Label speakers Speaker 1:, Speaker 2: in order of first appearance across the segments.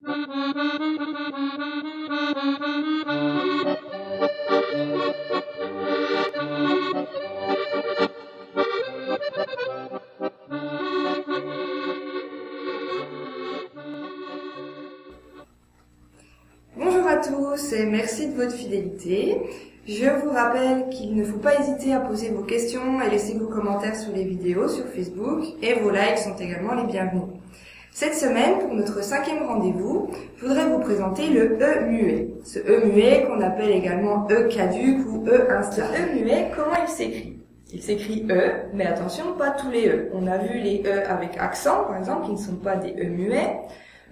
Speaker 1: Bonjour à tous et merci de votre fidélité. Je vous rappelle qu'il ne faut pas hésiter à poser vos questions et laisser vos commentaires sous les vidéos sur Facebook et vos likes sont également les bienvenus. Cette semaine, pour notre 5e rendez-vous, je voudrais vous présenter le E muet. Ce E muet qu'on appelle également E caduc ou E instable. Ce E muet, comment il s'écrit? Il s'écrit E, mais attention, pas tous les E. On a vu les E avec accent, par exemple, qui ne sont pas des E muets.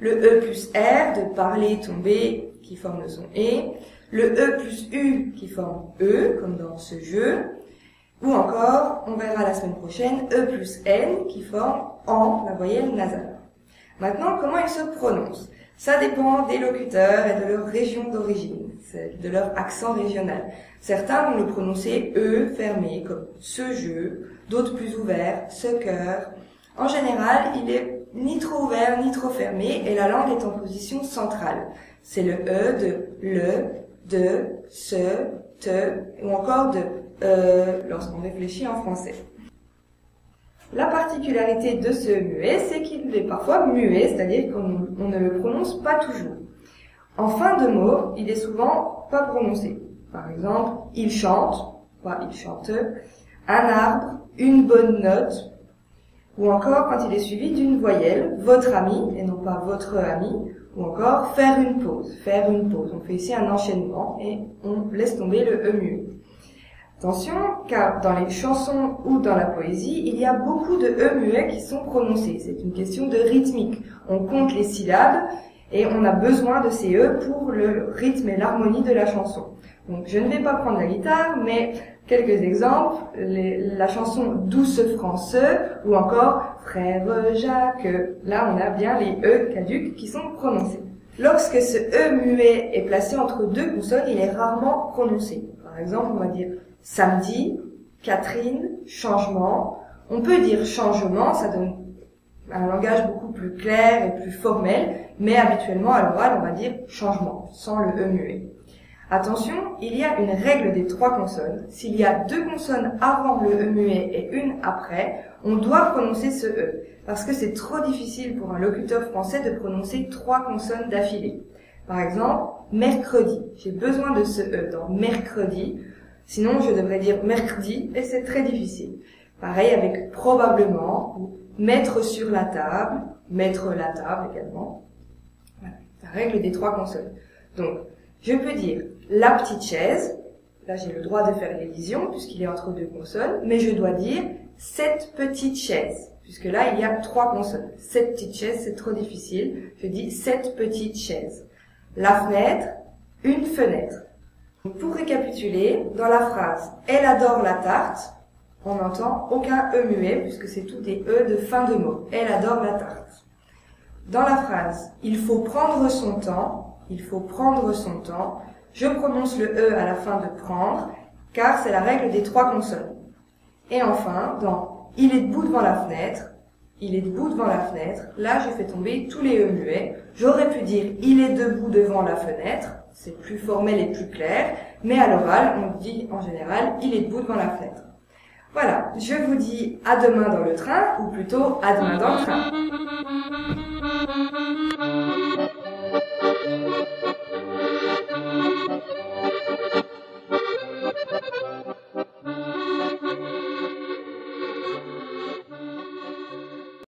Speaker 1: Le E plus R, de parler, tomber, qui forme le son E. Le E plus U, qui forme E, comme dans ce jeu. Ou encore, on verra la semaine prochaine, E plus N, qui forme AN, la voyelle nasale. Maintenant, comment il se prononce? Ça dépend des locuteurs et de leur région d'origine, de leur accent régional. Certains vont le prononcer E fermé, comme ce jeu, d'autres plus ouverts, ce cœur. En général, il est ni trop ouvert ni trop fermé et la langue est en position centrale. C'est le E de le, de, ce, te ou encore de lorsqu'on réfléchit en français. La particularité de ce muet, c'est qu'il est parfois muet, c'est-à-dire qu'on ne le prononce pas toujours. En fin de mot, il est souvent pas prononcé. Par exemple, il chante, pas il chante, un arbre, une bonne note, ou encore quand il est suivi d'une voyelle, votre ami, et non pas votre ami, ou encore faire une pause, faire une pause. On fait ici un enchaînement et on laisse tomber le E muet. Attention, car dans les chansons ou dans la poésie, il y a beaucoup de E muets qui sont prononcés. C'est une question de rythmique. On compte les syllabes et on a besoin de ces E pour le rythme et l'harmonie de la chanson. Donc je ne vais pas prendre la guitare, mais quelques exemples. La chanson Douce France ou encore Frère Jacques. Là, on a bien les E caducs qui sont prononcés. Lorsque ce E muet est placé entre deux consonnes, il est rarement prononcé. Par exemple, on va dire samedi, Catherine, changement. On peut dire changement, ça donne un langage beaucoup plus clair et plus formel, mais habituellement à l'oral, on va dire changement, sans le E muet. Attention, il y a une règle des 3 consonnes. S'il y a 2 consonnes avant le E muet et une après, on doit prononcer ce E, parce que c'est trop difficile pour un locuteur français de prononcer 3 consonnes d'affilée. Par exemple, mercredi. J'ai besoin de ce E dans mercredi. Sinon, je devrais dire mercredi et c'est très difficile. Pareil avec probablement ou mettre sur la table également. Voilà, la règle des 3 consonnes. Donc, je peux dire la petite chaise. Là, j'ai le droit de faire l'élision puisqu'il est entre 2 consonnes, mais je dois dire cette petite chaise puisque là, il y a 3 consonnes. Cette petite chaise, c'est trop difficile. Je dis cette petite chaise. La fenêtre, une fenêtre. Pour récapituler, dans la phrase « Elle adore la tarte », on n'entend aucun E muet puisque c'est tout des E de fin de mot. « Elle adore la tarte ». Dans la phrase « Il faut prendre son temps », je prononce le E à la fin de « prendre » car c'est la règle des 3 consonnes. Et enfin, dans « Il est debout devant la fenêtre », là je fais tomber tous les E muets. J'aurais pu dire « Il est debout devant la fenêtre », c'est plus formel et plus clair, mais à l'oral, on dit en général « il est debout devant la fenêtre ». Voilà, je vous dis à demain dans le train, ou plutôt à demain dans le train.